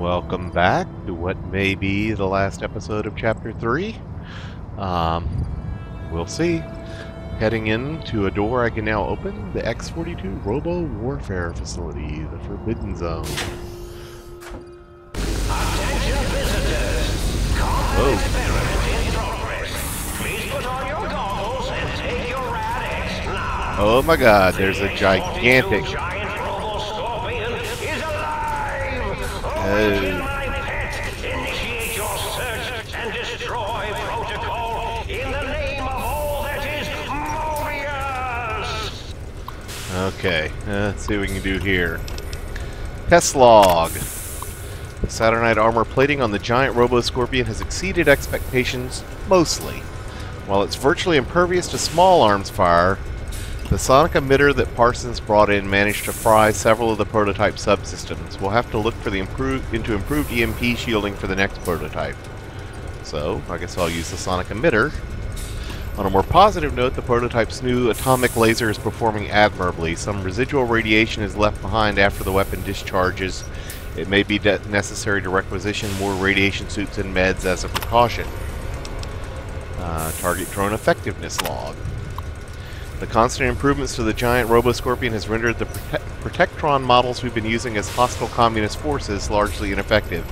Welcome back to what may be the last episode of Chapter 3. We'll see. Heading into a door I can now open, the X-42 Robo-Warfare Facility, the Forbidden Zone. Attention visitors! Combat experiment in progress. Please put on your goggles and take your rad-X now. Oh my god, there's a gigantic... Giant Robo-Scorpion is alive! Oh. My pet, initiate your search and destroy protocol in the name of all that is Mobius! Okay, let's see what we can do here. Test log. The Saturnite armor plating on the giant Robo-Scorpion has exceeded expectations, mostly. While it's virtually impervious to small arms fire, the sonic emitter that Parsons brought in managed to fry several of the prototype subsystems. We'll have to look for the improved EMP shielding for the next prototype. So, I guess I'll use the sonic emitter. On a more positive note, the prototype's new atomic laser is performing admirably. Some residual radiation is left behind after the weapon discharges. It may be necessary to requisition more radiation suits and meds as a precaution. Target drone effectiveness log. The constant improvements to the giant Robo-Scorpion has rendered the Protectron models we've been using as hostile communist forces largely ineffective.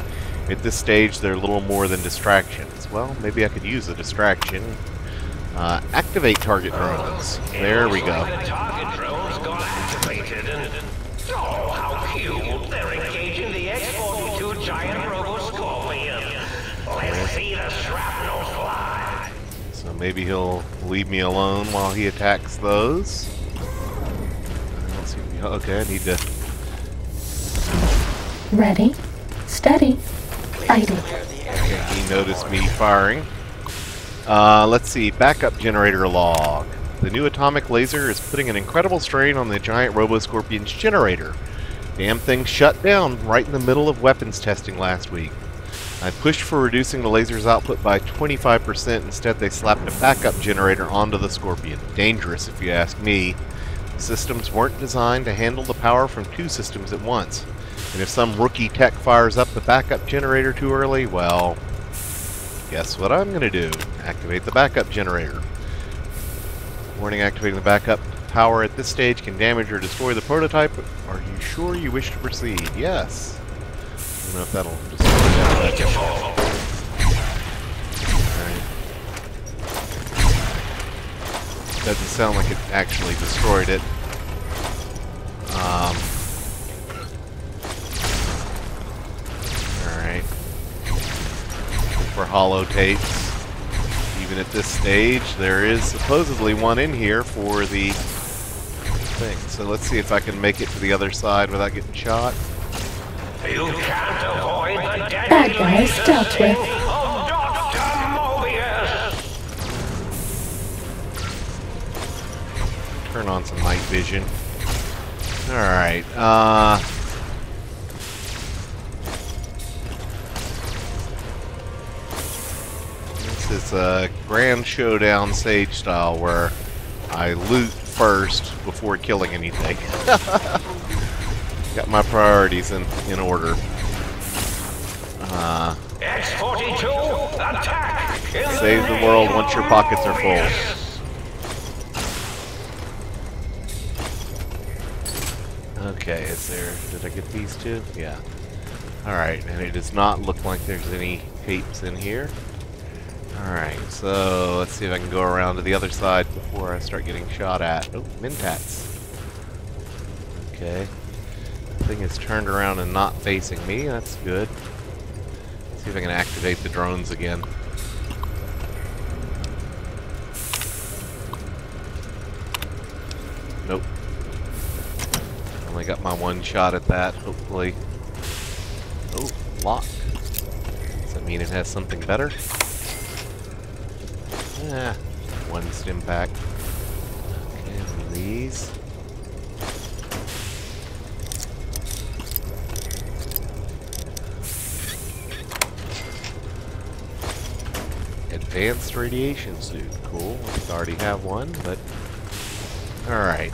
At this stage, they're little more than distractions. Well, maybe I could use a distraction. Activate target drones. There we go. The target drones got activated and... Oh, how cute! They're engaging the X-42 giant Robo-Scorpion. Let's see the shrapnel fly. So maybe he'll leave me alone while he attacks those. Let's see. Okay, I need to... Ready, steady, fighting. Okay, he noticed me firing. Let's see. Backup generator log. The new atomic laser is putting an incredible strain on the giant Robo-Scorpion's generator. Damn thing shut down right in the middle of weapons testing last week. I pushed for reducing the laser's output by 25%. Instead, they slapped a backup generator onto the Scorpion. Dangerous, if you ask me. The systems weren't designed to handle the power from two systems at once. And if some rookie tech fires up the backup generator too early, well, guess what I'm going to do? Activate the backup generator. Warning, activating the backup power at this stage can damage or destroy the prototype. Are you sure you wish to proceed? Yes. I don't know if that'll destroy that. Alright. Doesn't sound like it actually destroyed it. Alright. For hollow tapes. Even at this stage, there is supposedly one in here for the thing. So let's see if I can make it to the other side without getting shot. You can't avoid the Bad guys dealt with. of Dr. Mobius! Turn on some night vision. Alright, this is a Grand Showdown Sage style where I loot first before killing anything. Got my priorities in order. X-42, attack! Save the world once your pockets are full. Okay, is there... Did I get these two? Yeah. Alright, and it does not look like there's any tapes in here. Alright, so let's see if I can go around to the other side before I start getting shot at. Oh, Mentats. Okay. The thing is turned around and not facing me. That's good. Let's see if I can activate the drones again. Nope. Only got my one shot at that, hopefully. Oh, lock. Does that mean it has something better? Yeah, one stim pack. Okay, these. Advanced radiation suit. Cool. I already have one, but... Alright.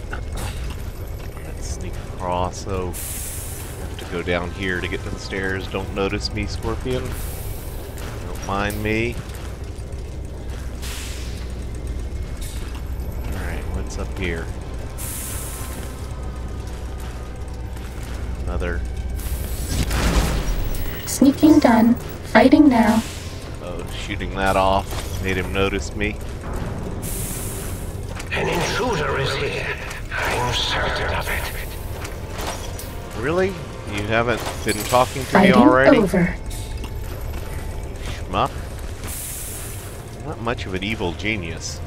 Let's sneak across. So, Have to go down here to get to the stairs. Don't notice me, Scorpion. Don't mind me. Alright, what's up here? Another. Sneaking done. Fighting now. Oh, shooting that off. Made him notice me. An intruder is here. I'm certain of it. Really? You haven't been talking to Fighting me already? over. Schmuck. Not much of an evil genius.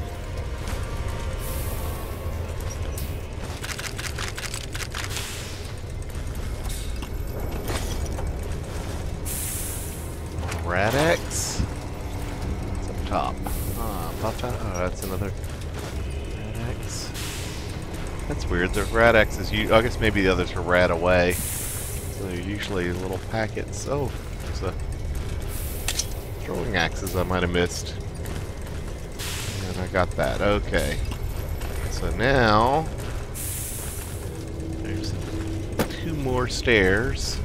Radex. It's up top. Buffet. Oh, that's another Radex. That's weird. The Radex is I guess maybe the others are rad away. So they're usually little packets. Oh, there's a throwing axes I might have missed. And I got that. Okay. So now there's 2 more stairs.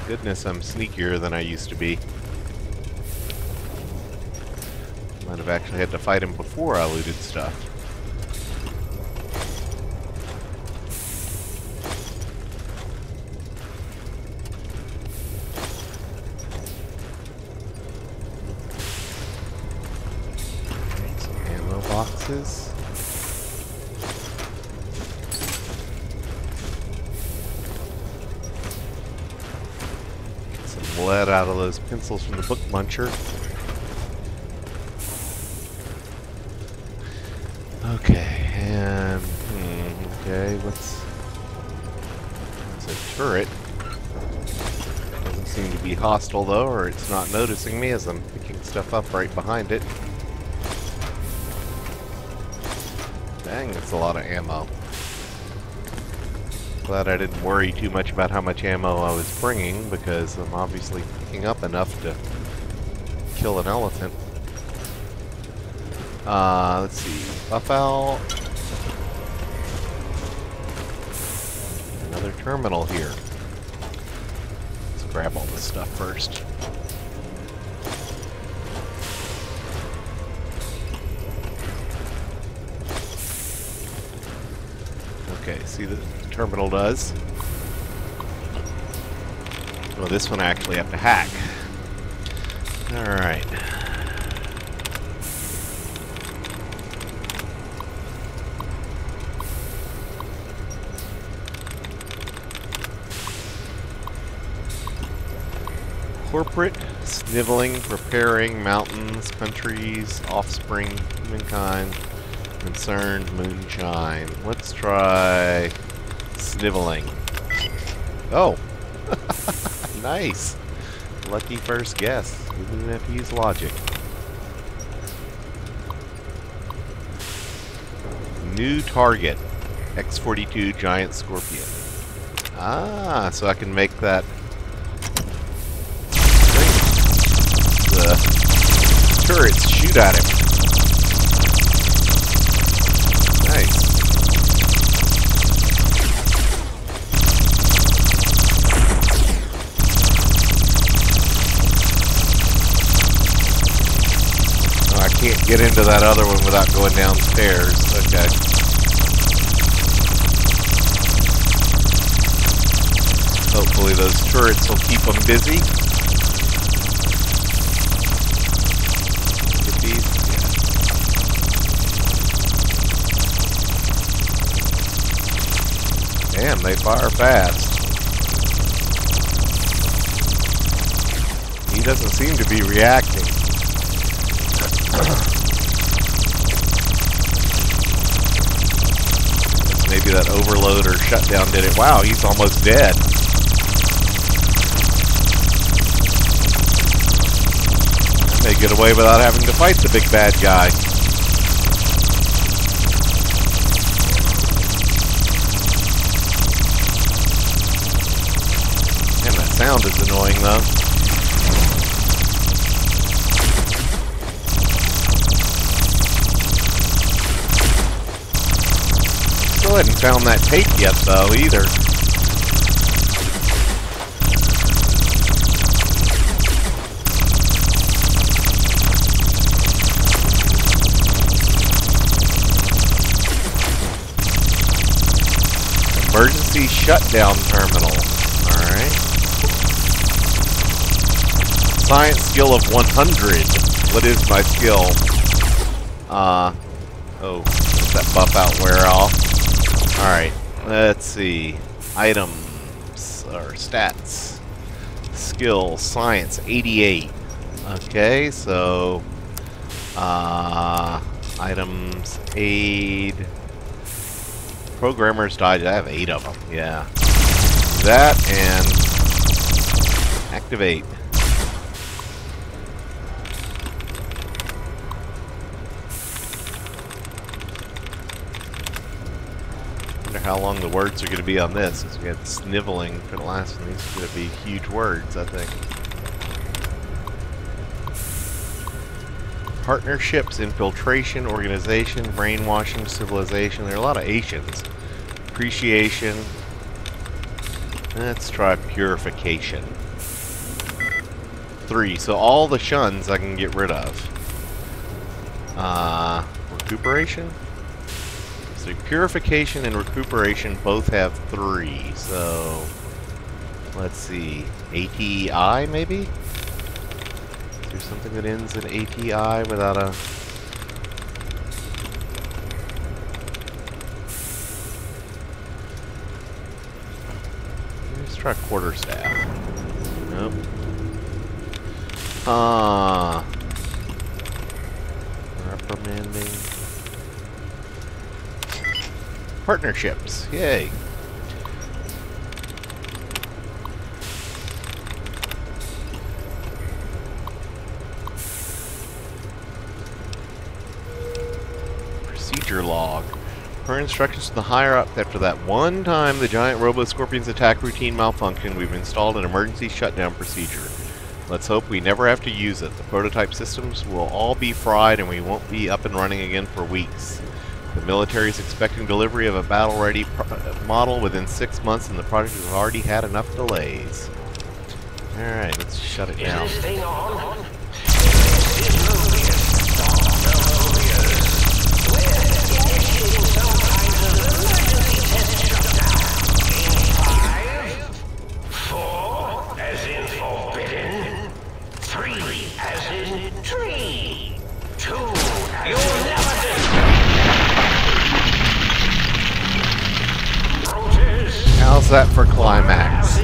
Goodness, I'm sneakier than I used to be. Might have actually had to fight him before I looted stuff. Some ammo boxes. Lead out of those pencils from the book muncher. Okay, and okay, what's a turret? Doesn't seem to be hostile though, or it's not noticing me as I'm picking stuff up right behind it. Dang, that's a lot of ammo. Glad I didn't worry too much about how much ammo I was bringing, because I'm obviously picking up enough to kill an elephant. Let's see. Buff out. Another terminal here. Let's grab all this stuff first. Okay, see the terminal does. Well, this one I actually have to hack. Alright. Corporate, sniveling, preparing, mountains, countries, offspring, humankind, concerned, moonshine. Let's try sniveling. Oh! Nice! Lucky first guess. We didn't even have to use logic. New target. X-42 giant scorpion. Ah, so I can make that thing. The turrets shoot at him. Nice. Oh, I can't get into that other one without going downstairs. Okay. Hopefully those turrets will keep them busy. Get these? Yeah. Damn, they fire fast. He doesn't seem to be reacting. Maybe that overload or shutdown did it. Wow, he's almost dead. I may get away without having to fight the big bad guy. Man, that sound is annoying though. hadn't found that tape yet, though, either. Emergency shutdown terminal. Alright. Science skill of 100. What is my skill? Oh, does that buff out wear off? Alright, let's see. Items, or stats. Skill, science, 88. Okay, so... items, aid... Programmer's Digest. I have 8 of them, yeah. That and... activate. Wonder how long the words are going to be on this, because we had sniveling for the last one. These are going to be huge words, I think. Partnerships, infiltration, organization, brainwashing, civilization. There are a lot of Asians. Appreciation. Let's try purification. 3. So all the shuns I can get rid of. Recuperation? So purification and recuperation both have 3. So let's see. ATI maybe? Is there something that ends in ATI without a... Let's try quarterstaff. Nope. Reprimanding. Partnerships. Yay. Procedure log. Per instructions from the higher up, after that one time the giant robo-scorpion's attack routine malfunctioned, we've installed an emergency shutdown procedure. Let's hope we never have to use it. The prototype systems will all be fried and we won't be up and running again for weeks. The military is expecting delivery of a battle-ready model within 6 months, and the project has already had enough delays. Alright, let's shut it down. Is this thing on? How's that for climax?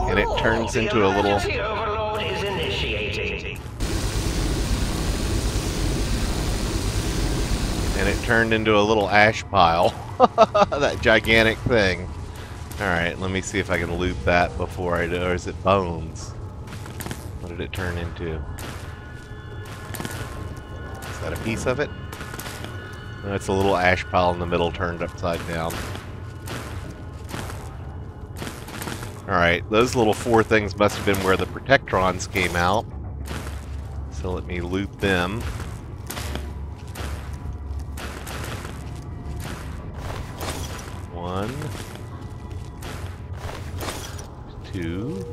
And it turns into a little... And it turned into a little ash pile. That gigantic thing. Alright, let me see if I can loot that before I do. Or is it bones? What did it turn into? Is that a piece of it? No, it's a little ash pile in the middle turned upside down. Alright, those little 4 things must have been where the Protectrons came out. So let me loot them. One, 2,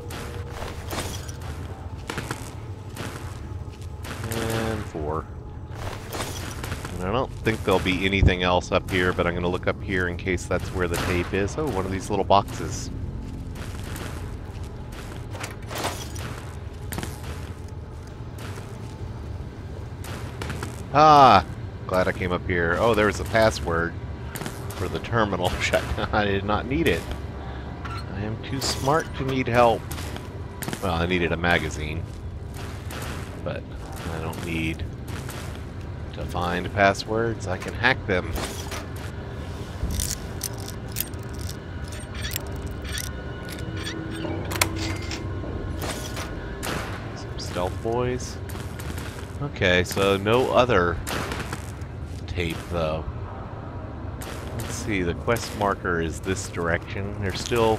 and 4. And I don't think there'll be anything else up here, but I'm going to look up here in case that's where the tape is. Oh, one of these little boxes. Ah, glad I came up here. Oh, there was a password for the terminal shutdown. I did not need it. I am too smart to need help. Well, I needed a magazine, but I don't need to find passwords. I can hack them. Some stealth boys. Okay, so no other tape, though. Let's see, the quest marker is this direction. There's still...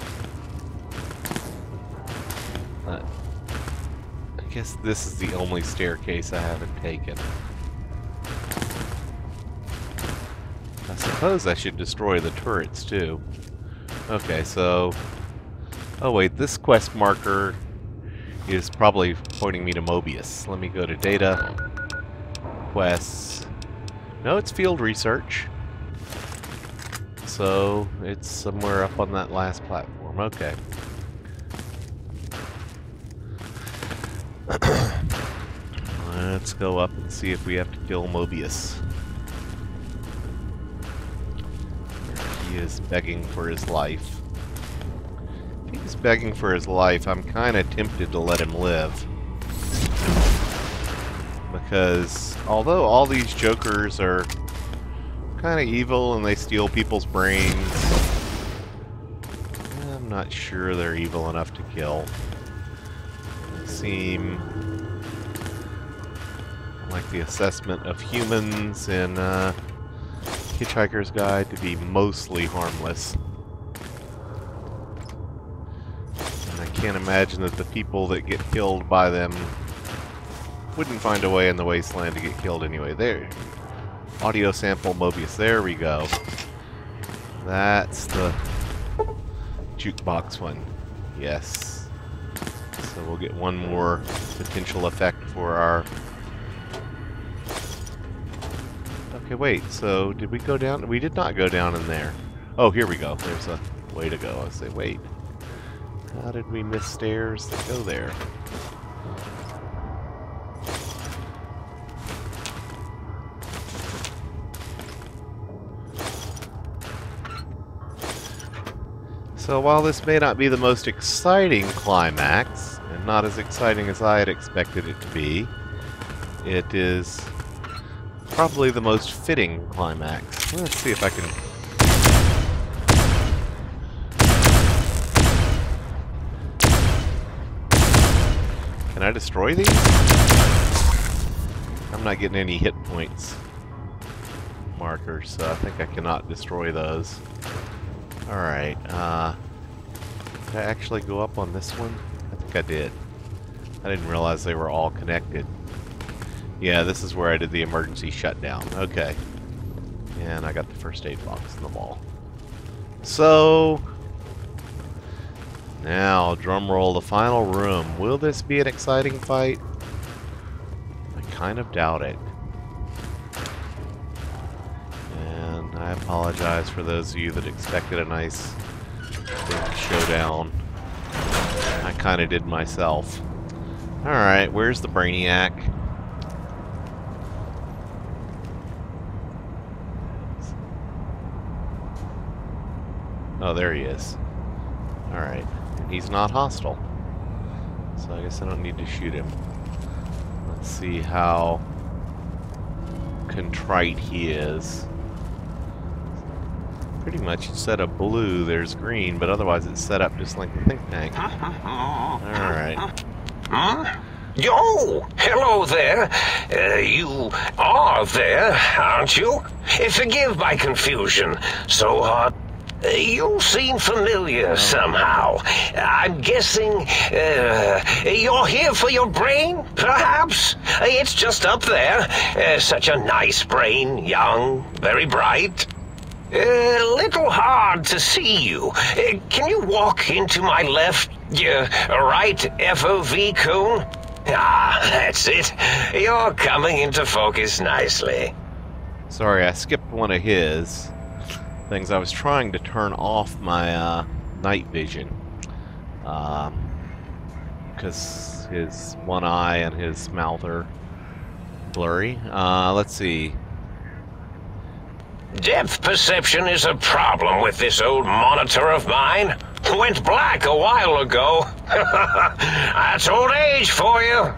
I guess this is the only staircase I haven't taken. That's suppose I should destroy the turrets too. Okay, so... Oh wait, this quest marker is probably pointing me to Mobius. Let me go to data, quests. No, it's field research. So, it's somewhere up on that last platform. Okay. Let's go up and see if we have to kill Mobius. He is begging for his life. If he's begging for his life, I'm kind of tempted to let him live. Because although all these jokers are kind of evil and they steal people's brains, I'm not sure they're evil enough to kill. They seem like the assessment of humans in Hitchhiker's Guide to be mostly harmless. And I can't imagine that the people that get killed by them wouldn't find a way in the wasteland to get killed anyway. There. Audio sample Mobius. There we go. That's the jukebox one. Yes. So we'll get one more potential effect for our... Okay, wait. So did we go down? We did not go down in there. Oh, here we go. There's a way to go. I say, wait. How did we miss stairs that go there? So while this may not be the most exciting climax, and not as exciting as I had expected it to be, it is probably the most fitting climax. Let's see if I can... Can I destroy these? I'm not getting any hit points markers, so I think I cannot destroy those. Alright, did I actually go up on this one? I think I did. I didn't realize they were all connected. Yeah, this is where I did the emergency shutdown. Okay. And I got the first aid box in the wall. So... now, drum roll, the final room. Will this be an exciting fight? I kind of doubt it. I apologize for those of you that expected a nice big showdown. I kind of did myself. Alright, where's the Brainiac? Oh, there he is. Alright, he's not hostile. So I guess I don't need to shoot him. Let's see how contrite he is. Pretty much instead of blue, there's green, but otherwise it's set up just like the think tank. Alright. Yo! Hello there. You are there, aren't you? Forgive my confusion. So, you seem familiar somehow. I'm guessing, you're here for your brain, perhaps? It's just up there. Such a nice brain, young, very bright. Little hard to see you. Can you walk into my left, right FOV cone? Ah, that's it. You're coming into focus nicely. Sorry, I skipped one of his things. I was trying to turn off my night vision. Because his one eye and his mouth are blurry. Let's see. Depth perception is a problem with this old monitor of mine. Went black a while ago. That's old age for you.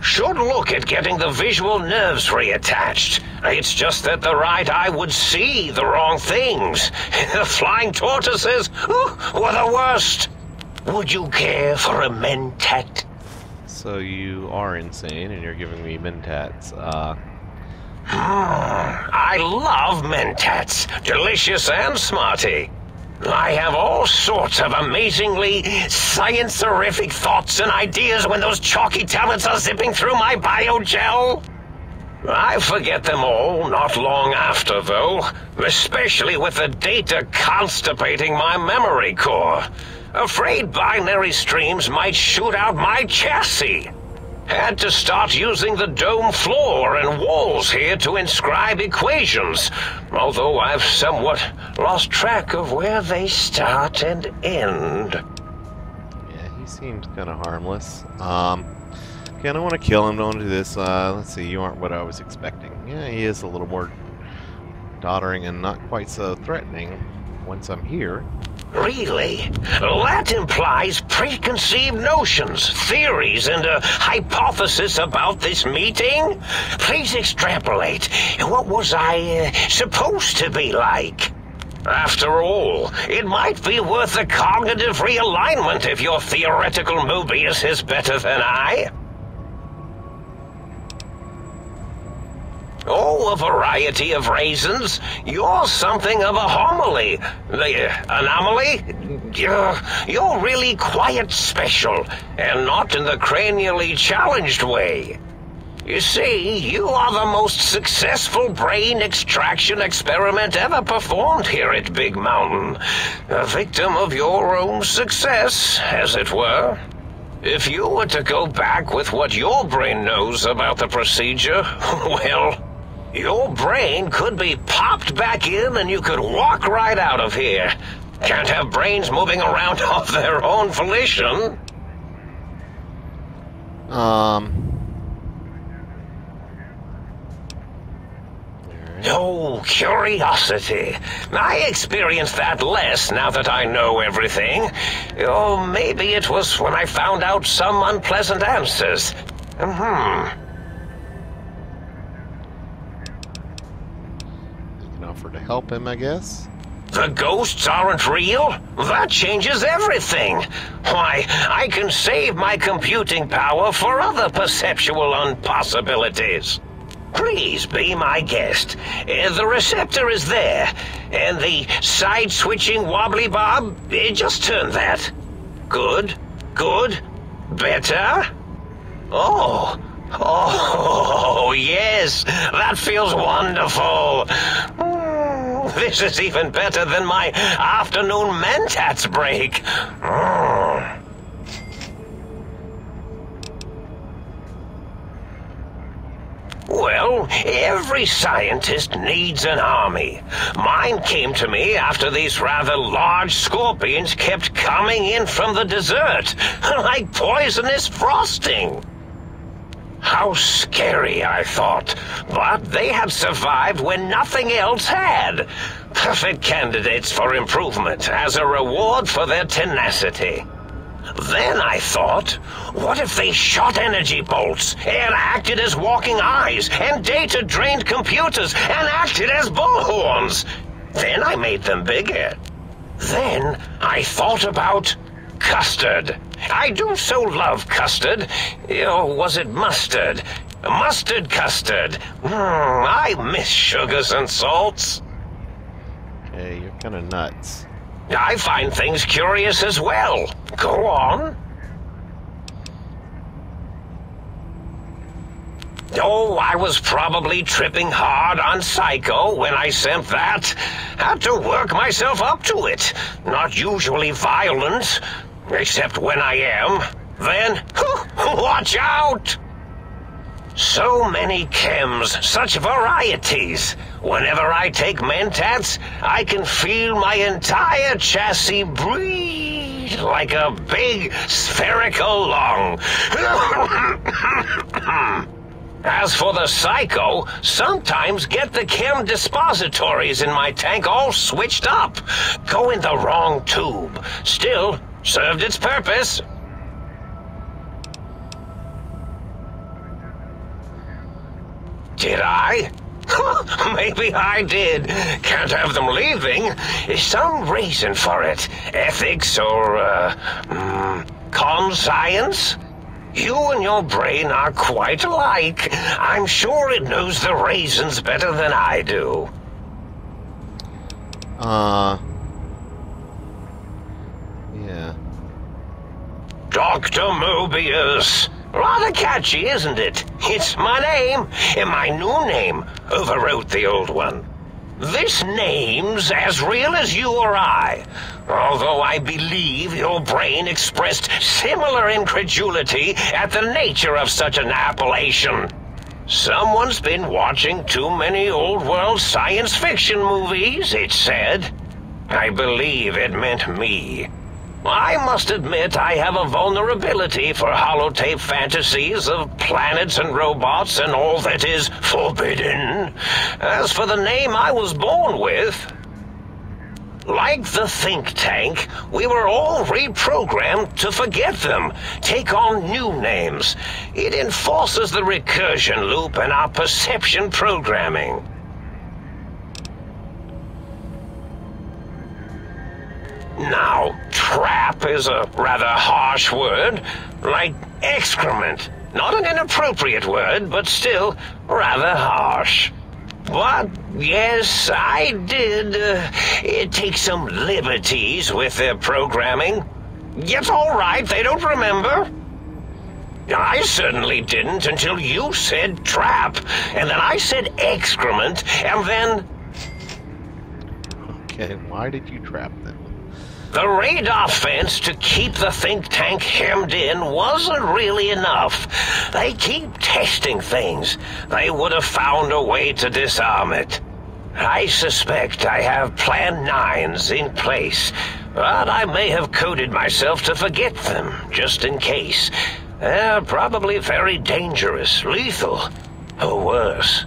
Should look at getting the visual nerves reattached. It's just that the right eye would see the wrong things. The flying tortoises were the worst. Would you care for a mentat? So you are insane and you're giving me mentats. I love mentats. Delicious and smarty. I have all sorts of amazingly science-terrific thoughts and ideas when those chalky tablets are zipping through my biogel. I forget them all not long after, though, especially with the data constipating my memory core. Afraid binary streams might shoot out my chassis. Had to start using the dome floor and walls here to inscribe equations, although I've somewhat lost track of where they start and end. Yeah, he seems kind of harmless. Okay, I don't want to kill him, don't do this. Let's see, you aren't what I was expecting. Yeah, he is a little more doddering and not quite so threatening once I'm here. Really? That implies preconceived notions, theories, and a hypothesis about this meeting? Please extrapolate. What was I supposed to be like? After all, it might be worth a cognitive realignment if your theoretical Mobius is better than I. Oh, a variety of raisins. You're something of a homily. Anomaly? You're really quite special, and not in the cranially challenged way. You see, you are the most successful brain extraction experiment ever performed here at Big Mountain. A victim of your own success, as it were. If you were to go back with what your brain knows about the procedure, well, your brain could be popped back in and you could walk right out of here. Can't have brains moving around of their own volition. Oh, curiosity. I experience that less now that I know everything. Or maybe it was when I found out some unpleasant answers. Offer to help him, I guess. The ghosts aren't real? That changes everything. Why, I can save my computing power for other perceptual impossibilities. Please be my guest. The receptor is there, and the side-switching wobbly bob, just turn that. Good, good, better. Oh, yes, that feels wonderful. This is even better than my afternoon mentats break. Well, every scientist needs an army. Mine came to me after these rather large scorpions kept coming in from the desert, like poisonous frosting. How scary, I thought, but they had survived when nothing else had. Perfect candidates for improvement as a reward for their tenacity. Then I thought, what if they shot energy bolts and acted as walking eyes and data-drained computers and acted as bullhorns? Then I made them bigger. Then I thought about custard. I do so love custard. Or was it mustard? Mustard custard. I miss sugars and salts. Okay, you're kind of nuts. I find things curious as well. Go on. Oh, I was probably tripping hard on Psycho when I sent that. Had to work myself up to it. Not usually violent, except when I am. Then, watch out! So many chems, such varieties. Whenever I take mentats, I can feel my entire chassis breathe like a big spherical lung. As for the Psycho, sometimes get the chem dispositories in my tank all switched up. Go in the wrong tube. Still, served its purpose. Did I? Maybe I did. Can't have them leaving. Some reason for it. Ethics or, conscience? You and your brain are quite alike. I'm sure it knows the raisins better than I do. Yeah. Dr. Mobius, Rather catchy, isn't it? It's my name, and my new name overwrote the old one. This name's as real as you or I, although I believe your brain expressed similar incredulity at the nature of such an appellation. Someone's been watching too many old-world science fiction movies, it said. I believe it meant me. I must admit I have a vulnerability for holotape fantasies of planets and robots and all that is forbidden. As for the name I was born with, like the think tank, we were all reprogrammed to forget them, take on new names. It enforces the recursion loop in our perception programming. Now, trap is a rather harsh word, like excrement. Not an inappropriate word, but still rather harsh. But, yes, I did take some liberties with their programming. It's all right, they don't remember. I certainly didn't until you said trap, and then I said excrement, and then... Okay, why did you trap them? The radar fence to keep the think tank hemmed in wasn't really enough. They keep testing things. They would have found a way to disarm it. I suspect I have Plan 9s in place, but I may have coded myself to forget them, just in case. They're probably very dangerous, lethal, or worse.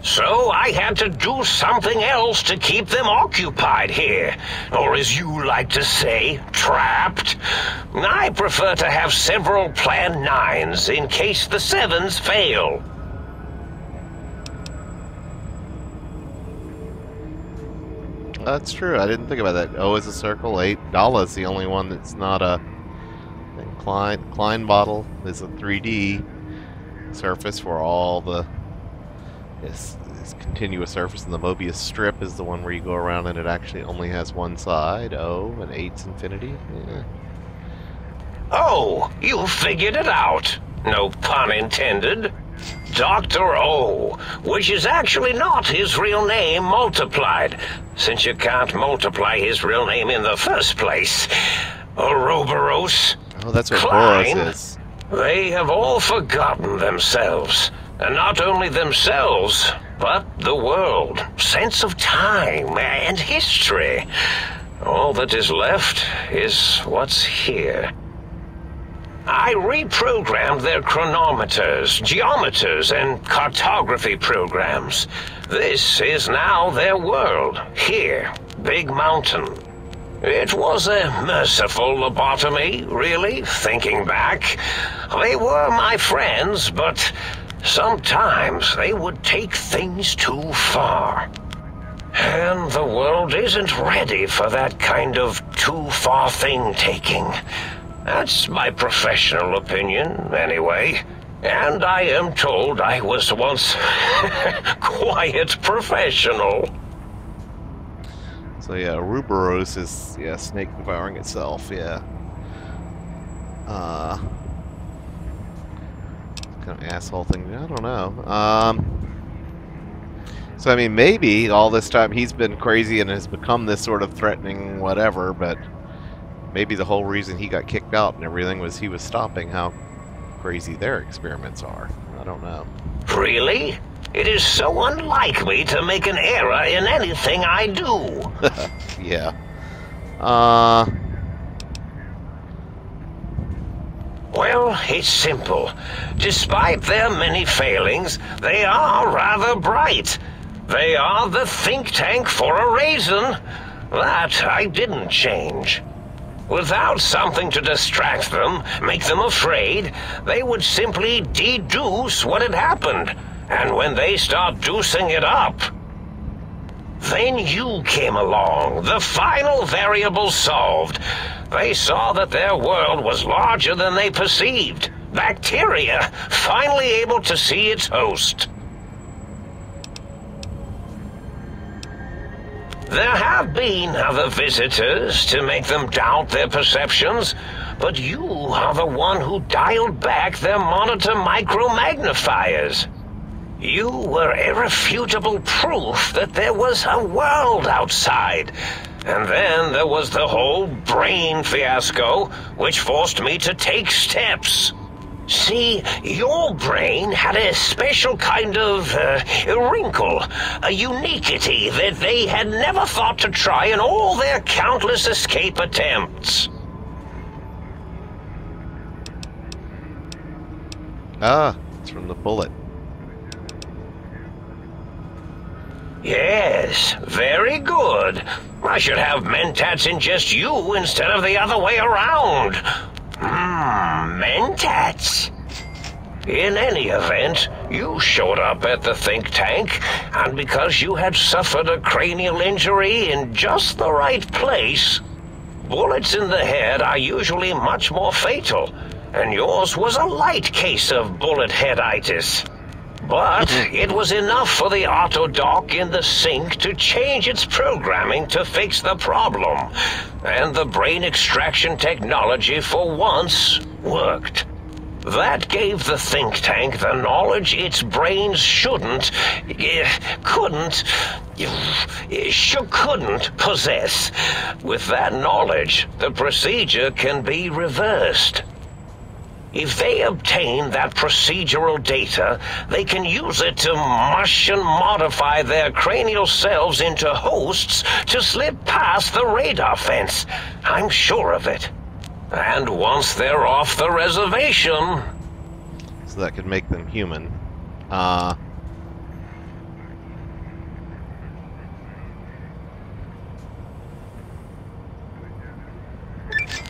So I had to do something else to keep them occupied here, or as you like to say, trapped. I prefer to have several Plan 9s in case the 7s fail. That's true. I didn't think about that. O is a circle. $8 is the only one that's not a Klein bottle. Is a 3D surface where all the this continuous surface, and the Mobius strip is the one where you go around and it actually only has one side. O and 8's infinity. Yeah. Oh, you figured it out. No pun intended. Dr. O, which is actually not his real name multiplied, since you can't multiply his real name in the first place. Ouroboros. Oh, that's what Klein, Boros is. They have all forgotten themselves. And not only themselves, but the world, sense of time and history. All that is left is what's here. I reprogrammed their chronometers, geometers, and cartography programs. This is now their world, here, Big Mountain. It was a merciful lobotomy, really, thinking back. They were my friends, but sometimes they would take things too far. And the world isn't ready for that kind of too-far thing-taking. That's my professional opinion, anyway. And I am told I was once quite professional. So yeah, Ouroboros is snake devouring itself. Yeah. Kind of asshole thing. I don't know. So I mean, maybe all this time he's been crazy and has become this sort of threatening whatever, but maybe the whole reason he got kicked out and everything was he was stopping how crazy their experiments are. I don't know. Really? It is so unlike me to make an error in anything I do. Yeah. Well, it's simple. Despite their many failings, they are rather bright. They are the think tank for a reason. That I didn't change. Without something to distract them, make them afraid, they would simply deduce what had happened. And when they start deucing it up, then you came along, the final variable solved. They saw that their world was larger than they perceived. Bacteria, finally able to see its host. There have been other visitors to make them doubt their perceptions, but you are the one who dialed back their monitor micro-magnifiers. You were irrefutable proof that there was a world outside. And then there was the whole brain fiasco, which forced me to take steps. See, your brain had a special kind of wrinkle, a uniquity that they had never thought to try in all their countless escape attempts. Ah, it's from the bullet. Yes, very good. I should have mentats ingest you instead of the other way around. Mentats. In any event, you showed up at the think tank, and because you had suffered a cranial injury in just the right place, bullets in the head are usually much more fatal, and yours was a light case of bullet headitis. But it was enough for the autodock in the sink to change its programming to fix the problem. And the brain extraction technology for once worked. That gave the think tank the knowledge its brains couldn't possess. With that knowledge, the procedure can be reversed. If they obtain that procedural data, they can use it to mush and modify their cranial cells into hosts to slip past the radar fence. I'm sure of it. And once they're off the reservation... So that could make them human.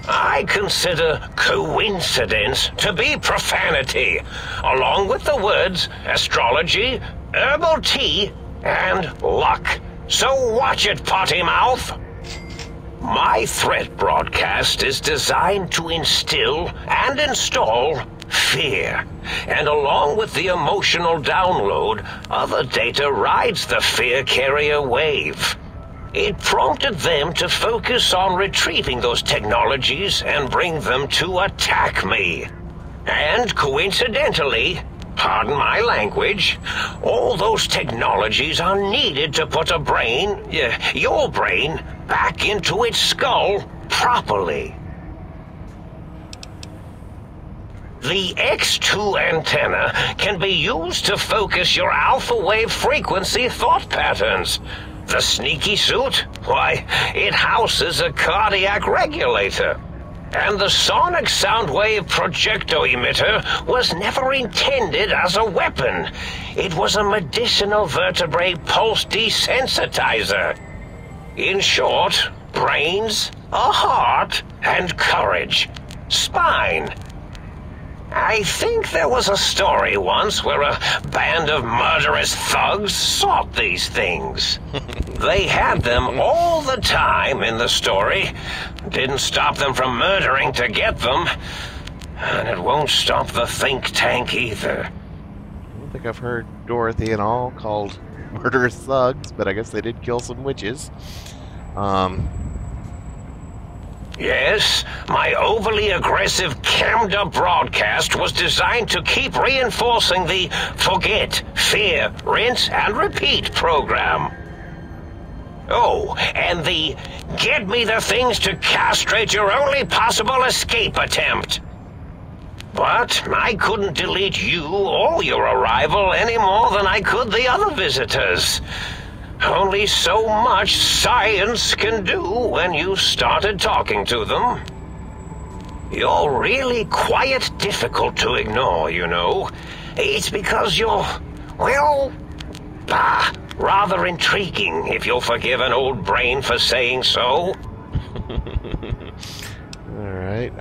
I consider coincidence to be profanity, along with the words astrology, herbal tea, and luck. So watch it, potty mouth! My threat broadcast is designed to instill and install fear, and along with the emotional download, other data rides the fear carrier wave. It prompted them to focus on retrieving those technologies and bring them to attack me. And coincidentally, pardon my language, all those technologies are needed to put a brain, your brain, back into its skull properly. The X2 antenna can be used to focus your alpha wave frequency thought patterns. The sneaky suit? Why, it houses a cardiac regulator. And the sonic sound wave projecto emitter was never intended as a weapon. It was a medicinal vertebrae pulse desensitizer. In short, brains, a heart, and courage. Spine. I think there was a story once where a band of murderous thugs sought these things. They had them all the time in the story. Didn't stop them from murdering to get them. And it won't stop the think tank either. I don't think I've heard Dorothy and all called murderous thugs, but I guess they did kill some witches. Yes, my overly aggressive cammed-up broadcast was designed to keep reinforcing the forget, fear, rinse, and repeat program. Oh, and the get me the things to castrate your only possible escape attempt. But I couldn't delete you or your arrival any more than I could the other visitors. Only so much science can do when you started talking to them. You're really quite difficult to ignore, you know. It's because you're, well, rather intriguing, if you'll forgive an old brain for saying so. Alright,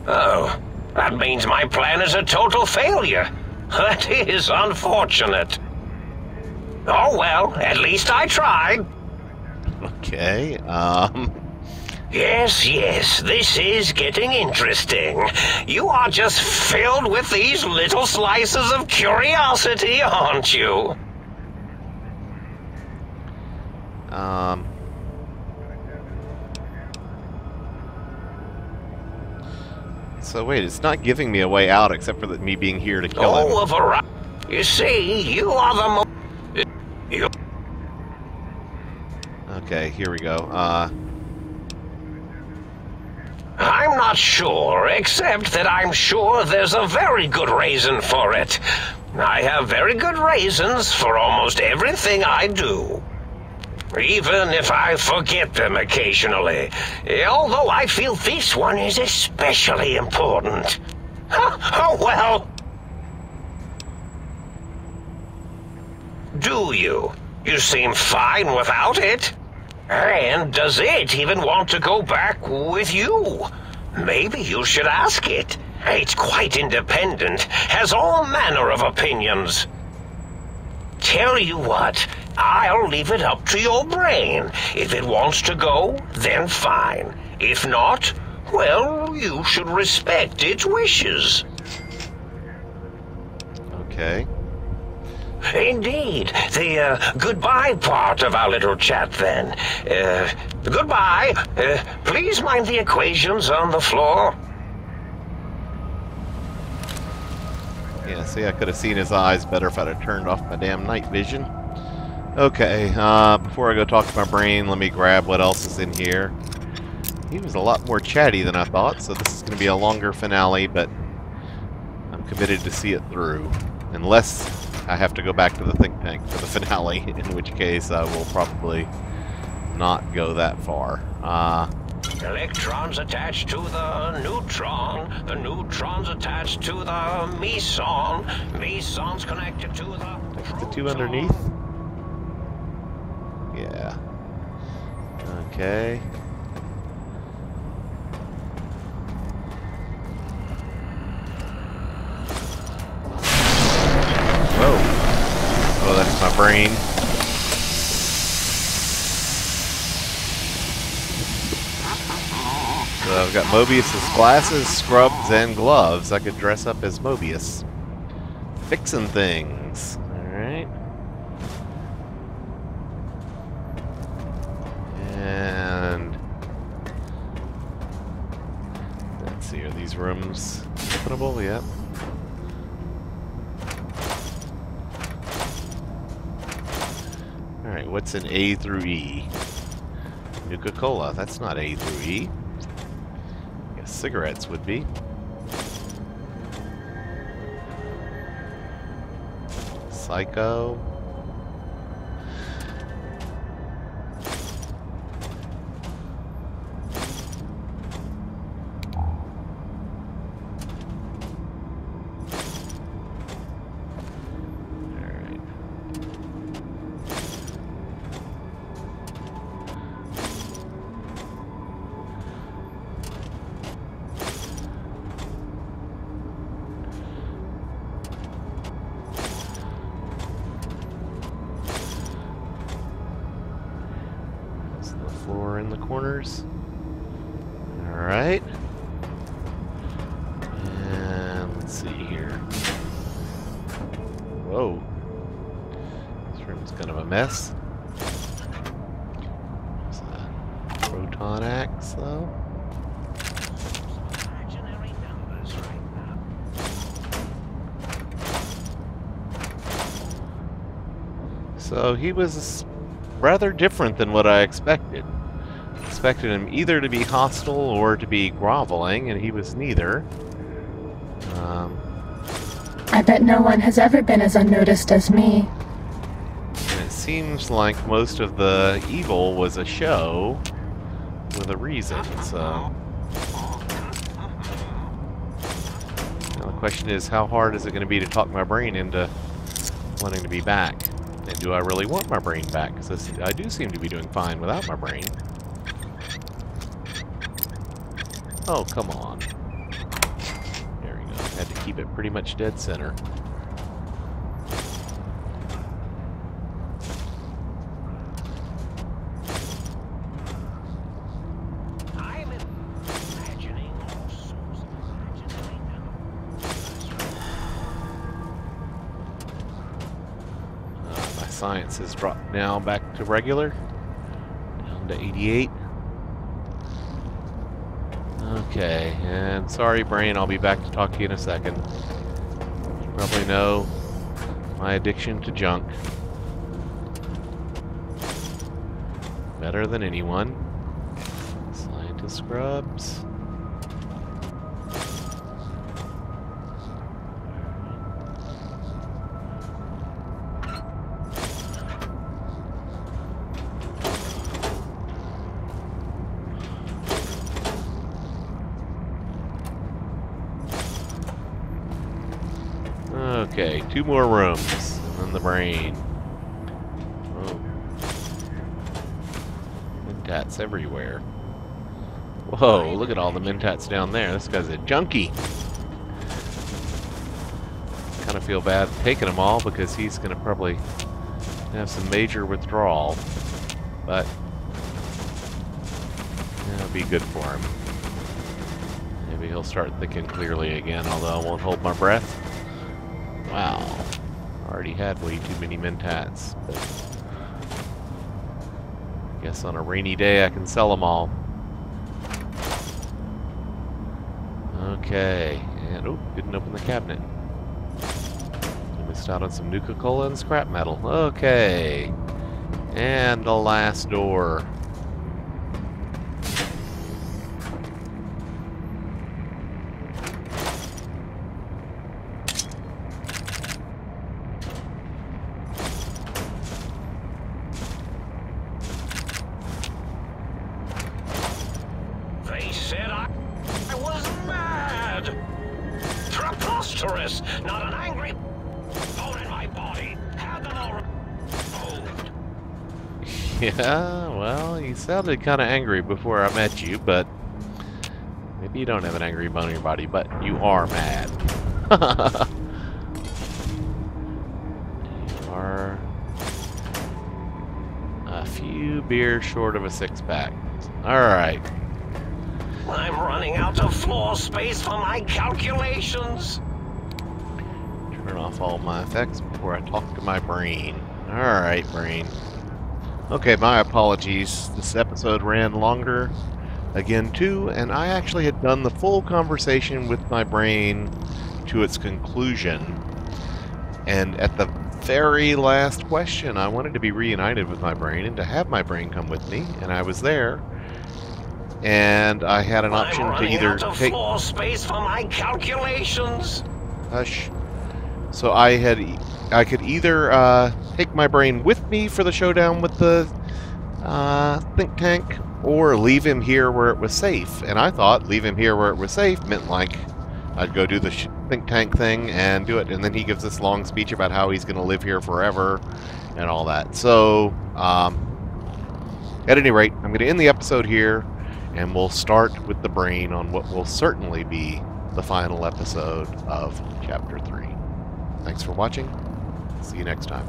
Oh, that means my plan is a total failure. That is unfortunate. Oh well, at least I tried. okay, Yes, this is getting interesting. You are just filled with these little slices of curiosity, aren't you? So wait, it's not giving me a way out except for me being here to kill him. Oh, you see, you are the Okay, here we go. I'm not sure, except that I'm sure there's a very good reason for it. I have very good reasons for almost everything I do. Even if I forget them occasionally. Although I feel this one is especially important. Oh, well. Do you? You seem fine without it. And does it even want to go back with you? Maybe you should ask it. It's quite independent, has all manner of opinions. Tell you what, I'll leave it up to your brain. If it wants to go, then fine. If not, well, you should respect its wishes. Okay. Indeed. The goodbye part of our little chat, then. Goodbye. Please mind the equations on the floor. Yeah, see, I could have seen his eyes better if I'd have turned off my damn night vision. Okay, before I go talk to my brain, let me grab what else is in here. He was a lot more chatty than I thought, so this is going to be a longer finale, but I'm committed to see it through. Unless I have to go back to the think tank for the finale, in which case I will probably not go that far. Electrons attached to the neutrons attached to the mesons connected to the... The two underneath? Yeah. Okay. Whoa. Oh, that's my brain. So I've got Mobius's glasses, scrubs, and gloves. I could dress up as Mobius. Fixing things. Alright. And let's see, are these rooms openable? Yep. Alright, what's in A through E? Nuka-Cola, that's not A through E. I guess cigarettes would be. Psycho. Floor in the corners. Alright. And let's see here. Whoa. This room's kind of a mess. There's a proton axe, though. So he was rather different than what I expected. Expected him either to be hostile or to be groveling, and he was neither. I bet no one has ever been as unnoticed as me. And it seems like most of the evil was a show with a reason, so... Now the question is, how hard is it going to be to talk my brain into wanting to be back? And do I really want my brain back? Because I do seem to be doing fine without my brain. Oh, come on. There we go. Had to keep it pretty much dead center. Science has dropped now back to regular, down to 88. Okay, and sorry, brain, I'll be back to talk to you in a second. You probably know my addiction to junk better than anyone. Scientist scrubs. Okay, 2 more rooms, and then the brain. Oh. Mentats everywhere. Whoa, look at all the mentats down there. This guy's a junkie. Kind of feel bad taking them all because he's going to probably have some major withdrawal. But it'll be good for him. Maybe he'll start thinking clearly again, although I won't hold my breath. Wow, already had way too many mentats, but I guess on a rainy day I can sell them all. Okay, and oh, didn't open the cabinet. I missed out on some Nuka-Cola and scrap metal. Okay, and the last door. They said I was mad. Preposterous. Not an angry bone in my body. Had them all removed. Yeah, well, you sounded kind of angry before I met you, but maybe you don't have an angry bone in your body, but you are mad. You are a few beers short of a 6-pack. Alright. I'm running out of floor space for my calculations. Turn off all my effects before I talk to my brain. Alright, brain. Okay, my apologies. This episode ran longer again too, and I actually had done the full conversation with my brain to its conclusion. And at the very last question, I wanted to be reunited with my brain and to have my brain come with me, and I was there. And I had an option to either take floor space for my calculations. Hush. So I could either take my brain with me for the showdown with the think tank, or leave him here where it was safe. And I thought leave him here where it was safe meant like I'd go do the think tank thing and do it, and then he gives this long speech about how he's going to live here forever and all that. So at any rate, I'm going to end the episode here. And we'll start with the brain on what will certainly be the final episode of Chapter 3. Thanks for watching. See you next time.